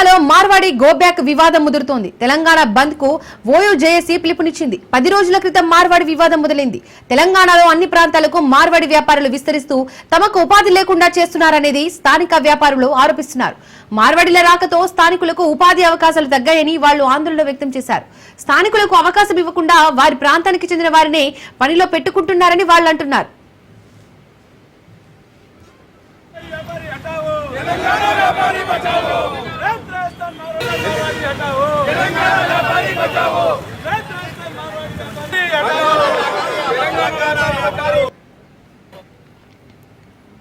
తెలంగాణలో మార్వాడి గోబ్యాక్ వివాదం ముదురుతోంది. తెలంగాణ బంద్ కు ఓయూ జేఏసీ పిలుపునిచ్చింది. 10 రోజుల క్రితం మార్వాడి వివాదం మొదలైంది. తెలంగాణలో అన్ని ప్రాంతాలకు మార్వాడి వ్యాపారులు విస్తరిస్తూ తమకు ఉపాధి లేకుండా చేస్తున్నారనేది స్థానిక వ్యాపారులు ఆరోపిస్తున్నారు. మార్వాడిల రాకతో స్థానికులకు ఉపాధి అవకాశాలు తగ్గాయని వాళ్లు ఆందోళన వ్యక్తం చేశారు. స్థానికులకు అవకాశం ఇవ్వకుండా వారి ప్రాంతానికి చెందిన వారినే పనిలో పెట్టుకుంటున్నారని వాళ్లు అంటున్నారు.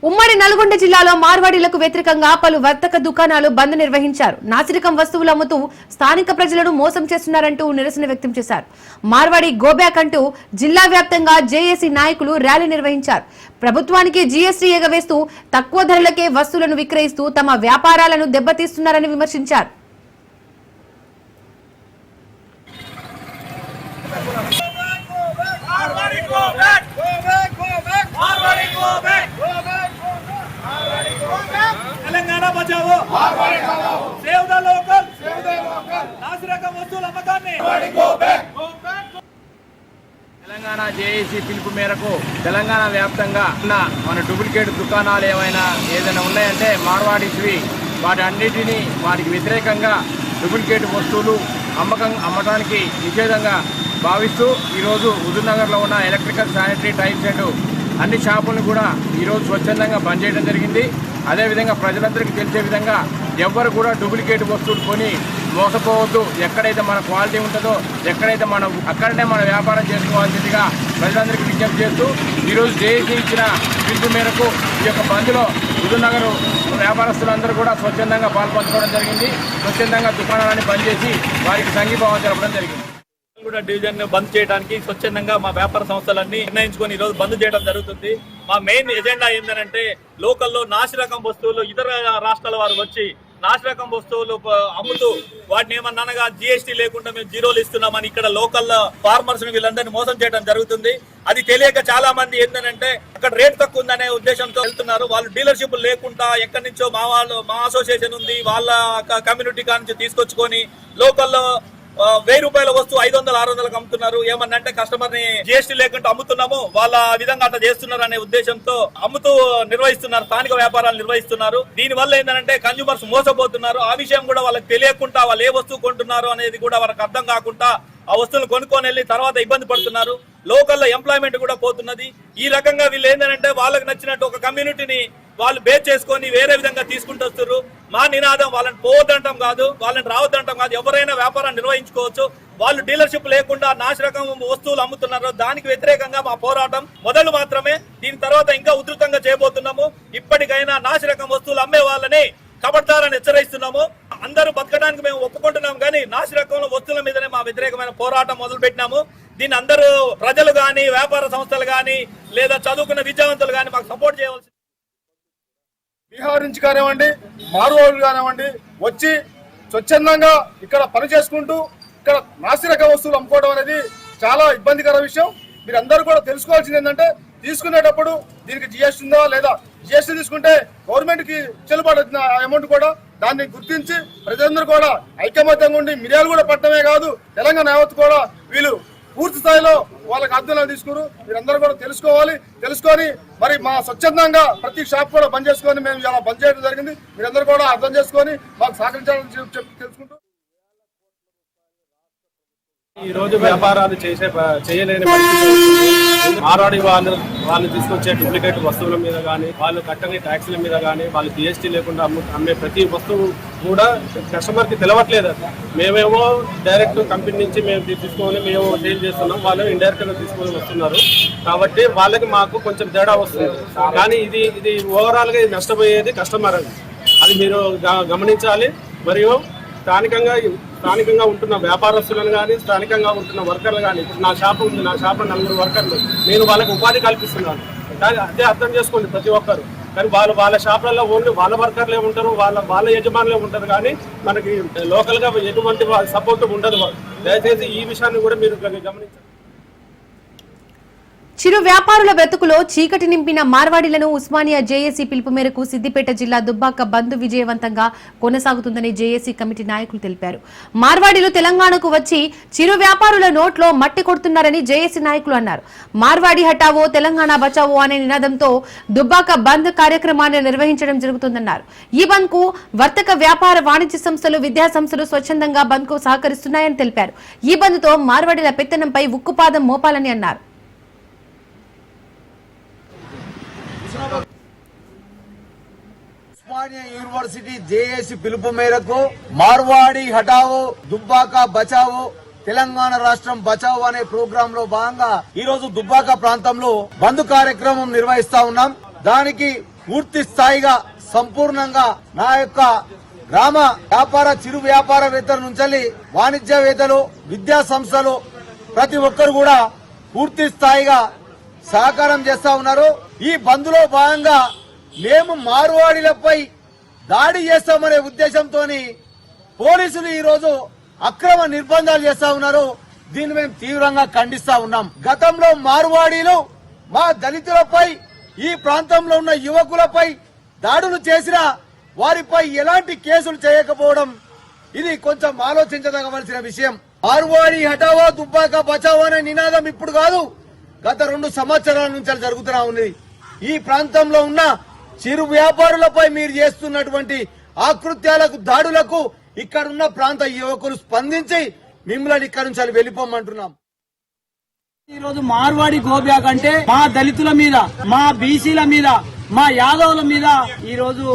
ఉమ్మడి నల్గొండ జిల్లాలో మార్వాడీలకు వ్యతిరేకంగా పలు వర్తక దుకాణాలు బంద్ నిర్వహించారు. నాసిరకం వస్తువులు అమ్ముతూ స్థానిక ప్రజలను మోసం చేస్తున్నారంటూ నిరసన వ్యక్తం చేశారు. మార్వాడి గోబ్యాక్ అంటూ జిల్లా వ్యాప్తంగా జేఏసీ నాయకులు ర్యాలీ నిర్వహించారు. ప్రభుత్వానికి జీఎస్టీ ఎగవేస్తూ తక్కువ ధరలకే వస్తువులను విక్రయిస్తూ తమ వ్యాపారాలను దెబ్బతీస్తున్నారని విమర్శించారు. Telangana Bachao save the local నాసిరకం వస్తువుల అమ్మకాన్ని తెలంగాణ జేఏసీ పిలుపు మేరకు తెలంగాణ వ్యాప్తంగా ఉన్న మన డూప్లికేట్ దుకాణాలు ఏదైనా ఉన్నాయంటే మార్వాడీస్వి వాటి అన్నిటినీ వాటికి వ్యతిరేకంగా డూప్లికేట్ వస్తువులు అమ్మటానికి నిషేధంగా భావిస్తూ ఈరోజు హుజూర్నగర్లో ఉన్న ఎలక్ట్రికల్ శానిటరీ టైల్స్ అండ్ అన్ని షాపులను కూడా ఈరోజు స్వచ్ఛందంగా బంద్ చేయడం జరిగింది. అదేవిధంగా ప్రజలందరికీ తెలిసే విధంగా ఎవ్వరు కూడా డూప్లికేట్ వస్తువులు కొని మోసపోవద్దు. ఎక్కడైతే మన క్వాలిటీ ఉంటుందో అక్కడనే మన వ్యాపారం చేసుకోవాల్సిందిగా ప్రజలందరికీ విజ్ఞప్తి చేస్తూ ఈరోజు జేఏసీ ఇచ్చిన పిలుపు మేరకు ఈ యొక్క బంద్లో హుజూర్నగర్ వ్యాపారస్తులందరూ కూడా స్వచ్ఛందంగా పాల్పంచుకోవడం జరిగింది. స్వచ్ఛందంగా దుకాణాలని బంద్ చేసి వారికి సంఘీభావం తెలపడం జరిగింది. డివిజన్ బంద్ చేయడానికి స్వచ్ఛందంగా మా వ్యాపార సంస్థలన్నీ నిర్ణయించుకొని ఈరోజు బంద్ చేయడం జరుగుతుంది. మా మెయిన్ ఎజెండా ఏంటంటే లోకల్లో నాసిరకం వస్తువులు ఇతర రాష్ట్రాల వారు వచ్చి నాసిరకం వస్తువులు అమ్ముతూ వాటిని ఏమన్నా జీఎస్టీ లేకుండా మేము జీరోలు ఇస్తున్నామని ఇక్కడ లోకల్ ఫార్మర్స్ వీళ్ళందరినీ మోసం చేయడం జరుగుతుంది. అది తెలియక చాలా మంది ఏంటంటే అక్కడ రేట్ తక్కువ ఉందనే ఉద్దేశంతో వెళ్తున్నారు. వాళ్ళు డీలర్షిప్ లేకుండా ఎక్కడి నుంచో మా అసోసియేషన్ ఉంది వాళ్ళ కమ్యూనిటీ నుంచి తీసుకొచ్చుకొని లోకల్లో 1000 రూపాయల వస్తువు 500-600లకు అమ్ముతున్నారు. ఏమన్నంటే కస్టమర్ ని జీఎస్టీ లేకుండా అమ్ముతున్నాము వాళ్ళ విధంగా అట్లా చేస్తున్నారు అనే ఉద్దేశంతో అమ్ముతూ నిర్వహిస్తున్నారు. స్థానిక వ్యాపారాలు నిర్వహిస్తున్నారు. దీని వల్ల ఏంటంటే కన్స్యూమర్స్ మోసపోతున్నారు. ఆ విషయం కూడా వాళ్ళకి తెలియకుండా వాళ్ళు ఏ వస్తువు కొంటున్నారు అనేది కూడా వాళ్ళకి అర్థం కాకుండా ఆ వస్తువులు కొనుక్కొని వెళ్ళి తర్వాత ఇబ్బంది పడుతున్నారు. లోకల్లో ఎంప్లాయ్మెంట్ కూడా పోతున్నది. ఈ రకంగా వీళ్ళు ఏంటంటే వాళ్ళకి నచ్చినట్టు ఒక కమ్యూనిటీని వాళ్ళు బేస్ చేసుకొని వేరే విధంగా తీసుకుంటూ వస్తారు. మా నినాదం వాళ్ళని పోవద్దంటాం కాదు, వాళ్ళని రావద్దంటాం కాదు. ఎవరైనా వ్యాపారం నిర్వహించుకోవచ్చు. వాళ్ళు డీలర్షిప్ లేకుండా నాసిరకం వస్తువులు అమ్ముతున్నారు. దానికి వ్యతిరేకంగా మా పోరాటం మొదలు మాత్రమే. దీని తర్వాత ఇంకా ఉధృతంగా చేయబోతున్నాము. ఇప్పటికైనా నాసిరకం వస్తువులు అమ్మే వాళ్ళని కబడ్దారని హెచ్చరిస్తున్నాము. అందరూ బతకడానికి మేము ఒప్పుకుంటున్నాం కానీ నాసిరకం వస్తువుల మీదనే మా వ్యతిరేకమైన పోరాటం మొదలు పెట్టినాము. దీన్ని అందరూ ప్రజలు గాని వ్యాపార సంస్థలు గాని లేదా చదువుకున్న విద్యావంతులు గాని మాకు సపోర్ట్ చేయవలసి. బీహార్ నుంచి కానివ్వండి మార్వాడు కానివ్వండి వచ్చి స్వచ్ఛందంగా ఇక్కడ పని చేసుకుంటూ ఇక్కడ నాసిరక వస్తువులు అమ్ముకోవడం అనేది చాలా ఇబ్బందికర విషయం. మీరందరూ కూడా తెలుసుకోవాల్సింది ఏంటంటే తీసుకునేటప్పుడు దీనికి జిఎస్టీ ఉందా లేదా, జిఎస్టీ తీసుకుంటే గవర్నమెంట్ కి చెల్లుబాటు అమౌంట్ కూడా దాన్ని గుర్తించి ప్రజలందరూ కూడా ఐకమత్యంగా ఉండి మిర్యాలు కూడా పట్టడమే కాదు తెలంగాణ యావత్తు కూడా వీళ్ళు పూర్తి స్థాయిలో వాళ్ళకి అర్థాలు తీసుకున్నారు. మీరందరూ కూడా తెలుసుకొని మరి మా స్వచ్ఛందంగా ప్రతి షాప్ కూడా బంద్ చేసుకొని మేము ఇలా బంద్ చేయడం జరిగింది. మీరందరూ కూడా అర్థం చేసుకొని మాకు సహకరించాలని తెలుసుకుంటూ ఈ రోజు వ్యాపారాలు చేయలేని మార్వాడి వాళ్ళు తీసుకొచ్చే డూప్లికేట్ వస్తువుల మీద కానీ వాళ్ళు కట్టని ట్యాక్స్ల మీద కానీ వాళ్ళు జిఎస్టీ లేకుండా అమ్మే ప్రతి వస్తువు కూడా కస్టమర్ కి తెలవట్లేదు. మేమేమో డైరెక్ట్ కంపెనీ నుంచి మేము తీసుకొని మేము సేల్ చేస్తున్నాం, వాళ్ళు ఇండైరెక్ట్ గా తీసుకొని వస్తున్నారు. కాబట్టి వాళ్ళకి మాకు కొంచెం తేడా వస్తుంది. కానీ ఇది ఓవరాల్ గా నష్టపోయేది కస్టమర్ అది మీరు గమనించాలి. మరియు స్థానికంగా ఉంటున్న వ్యాపారస్తులను కానీ స్థానికంగా ఉంటున్న వర్కర్లు కానీ ఇప్పుడు నా షాప్ ఉంది, నా షాప్లో 4 వర్కర్లు, నేను వాళ్ళకి ఉపాధి కల్పిస్తున్నాను. కానీ అదే అర్థం చేసుకోండి ప్రతి ఒక్కరు. కానీ వాళ్ళ షాపులలో ఓన్లీ వాళ్ళ వర్కర్లే ఉంటారు, వాళ్ళ యజమానులే ఉంటారు. కానీ మనకి లోకల్గా ఎటువంటి సపోర్ట్ ఉండదు. దయచేసి ఈ విషయాన్ని కూడా మీరు గమనించాలి. చిరు వ్యాపారుల బ్రతుకులో చీకటి నింపిన మార్వాడీలను ఉస్మానియా జేఏసీ పిలుపు మేరకు సిద్దిపేట జిల్లా దుబ్బాక బంద్ విజయవంతంగా కొనసాగుతుందని జేఏసీ కమిటీ నాయకులు తెలిపారు. మార్వాడీలు తెలంగాణకు వచ్చి చిరు వ్యాపారుల నోట్లో మట్టి కొడుతున్నారని జేఏసీ నాయకులు అన్నారు. మార్వాడి హటావో తెలంగాణ బచావో అనే నినాదంతో దుబ్బాక బంద్ కార్యక్రమాన్ని నిర్వహించడం జరుగుతుందన్నారు. ఈ బంద్ కు వర్తక వ్యాపార వాణిజ్య సంస్థలు, విద్యా సంస్థలు స్వచ్ఛందంగా బంద్ కు సహకరిస్తున్నాయని తెలిపారు. ఈ బంద్ తో మార్వాడీల పెత్తనంపై ఉక్కుపాదం మోపాలని అన్నారు. ఉస్మానియా యూనివర్సిటీ జేఏసీ పిలుపు మేరకు మార్వాడి హటావో దుబ్బాక బచావో తెలంగాణ రాష్ట్రం బచావో అనే ప్రోగ్రామ్ లో భాగంగా ఈ రోజు దుబ్బాక ప్రాంతంలో బంద్ కార్యక్రమం నిర్వహిస్తా ఉన్నాం. దానికి పూర్తి స్థాయిగా సంపూర్ణంగా నా యొక్క గ్రామ వ్యాపార చిరు వ్యాపారవేత్తల నుంచి వాణిజ్యవేత్తలు, విద్యా సంస్థలు ప్రతి ఒక్కరు కూడా పూర్తి స్థాయిగా సహకారం చేస్తా ఉన్నారు. ఈ బంద్ లో భాగంగా మేము మార్వాడీలపై దాడి చేస్తామనే ఉద్దేశంతో పోలీసులు ఈ రోజు అక్రమ నిర్బంధాలు చేస్తా ఉన్నారు. దీన్ని మేము తీవ్రంగా ఖండిస్తా ఉన్నాం. గతంలో మార్వాడీలు మా దళితులపై, ఈ ప్రాంతంలో ఉన్న యువకులపై దాడులు చేసిన వారిపై ఎలాంటి కేసులు చేయకపోవడం ఇది కొంచెం ఆలోచించదగవలసిన విషయం. మార్వాడి హటావో దుబ్బాక బచావో అనే నినాదం ఇప్పుడు కాదు, గత 2 సంవత్సరాల నుంచి జరుగుతున్నా ఉంది. ఈ ప్రాంతంలో ఉన్న చిరు వ్యాపారులపై మీరు చేస్తున్నటువంటి ఆకృత్యాలకు, దాడులకు ఇక్కడున్న ప్రాంత యువకులు స్పందించి మిమ్మల్ని ఇక్కడ నుంచి వెళ్ళిపోమంటున్నాం. ఈ రోజు మార్వాడి గోబ్యాక్ అంటే మా దళితుల మీద, మా బీసీల మీద, మా యాదవుల మీద ఈ రోజు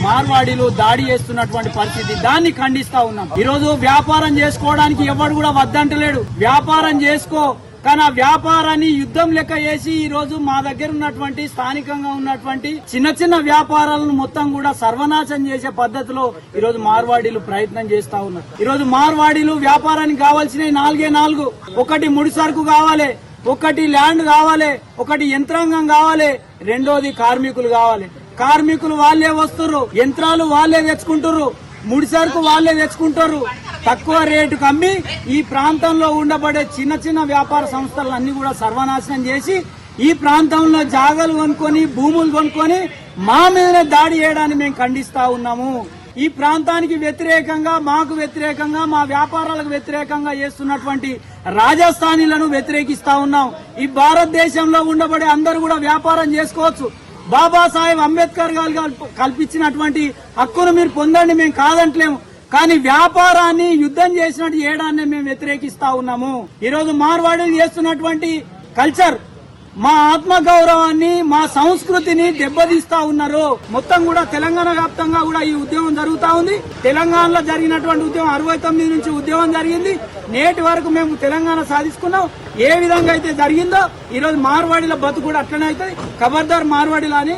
మార్వాడీలు దాడి చేస్తున్నటువంటి పరిస్థితి, దాన్ని ఖండిస్తా ఉన్నాం. ఈ రోజు వ్యాపారం చేసుకోవడానికి ఎవడు కూడా వద్దంటలేడు. వ్యాపారం చేసుకో, కానీ ఆ వ్యాపారాన్ని యుద్ధం లెక్క చేసి ఈ రోజు మా దగ్గర ఉన్నటువంటి స్థానికంగా ఉన్నటువంటి చిన్న చిన్న వ్యాపారాలను మొత్తం కూడా సర్వనాశం చేసే పద్ధతిలో ఈ రోజు మార్వాడీలు ప్రయత్నం చేస్తా ఉన్నారు. ఈ రోజు మార్వాడీలు వ్యాపారానికి కావాల్సినవి 4 ఒకటి ముడి సరుకు కావాలి, ఒకటి ల్యాండ్ కావాలి, ఒకటి యంత్రాంగం కావాలి, రెండోది కార్మికులు కావాలి. కార్మికులు వాళ్ళే వస్తుర్రు, యంత్రాలు వాళ్ళే తెచ్చుకుంటుర్రు, ముడి సరుకు వాళ్ళే తెచ్చుకుంటారు. తక్కువ రేటుకు అమ్మి ఈ ప్రాంతంలో ఉండబడే చిన్న చిన్న వ్యాపార సంస్థలన్నీ కూడా సర్వనాశనం చేసి ఈ ప్రాంతంలో జాగాలు కొనుక్కొని, భూములు కొనుక్కొని మా మీదనే దాడి చేయడాన్ని మేము ఖండిస్తా ఉన్నాము. ఈ ప్రాంతానికి వ్యతిరేకంగా, మాకు వ్యతిరేకంగా, మా వ్యాపారాలకు వ్యతిరేకంగా చేస్తున్నటువంటి రాజస్థానీలను వ్యతిరేకిస్తా ఉన్నాం. ఈ భారతదేశంలో ఉండబడే అందరూ కూడా వ్యాపారం చేసుకోవచ్చు. బాబాసాహెబ్ అంబేద్కర్ గారు కల్పించినటువంటి హక్కును మీరు పొందండి, మేము కాదంటలేము. కానీ వ్యాపారాన్ని యుద్ధం చేసినట్టు చేయడాన్ని మేము వ్యతిరేకిస్తా ఉన్నాము. ఈ రోజు మార్వాడీలు చేస్తున్నటువంటి కల్చర్ మా ఆత్మగౌరవాన్ని, మా సంస్కృతిని దెబ్బతీస్తా ఉన్నారు. మొత్తం కూడా తెలంగాణ వ్యాప్తంగా కూడా ఈ ఉద్యమం జరుగుతా ఉంది. తెలంగాణలో జరిగినటువంటి ఉద్యమం 69 నుంచి ఉద్యమం జరిగింది. నేటి వరకు మేము తెలంగాణ సాధించుకున్నాం. ఏ విధంగా అయితే జరిగిందో ఈ రోజు మార్వాడీల బతుకు కూడా అట్లనే అవుతుంది. ఖబర్దార్ మార్వాడీలు అని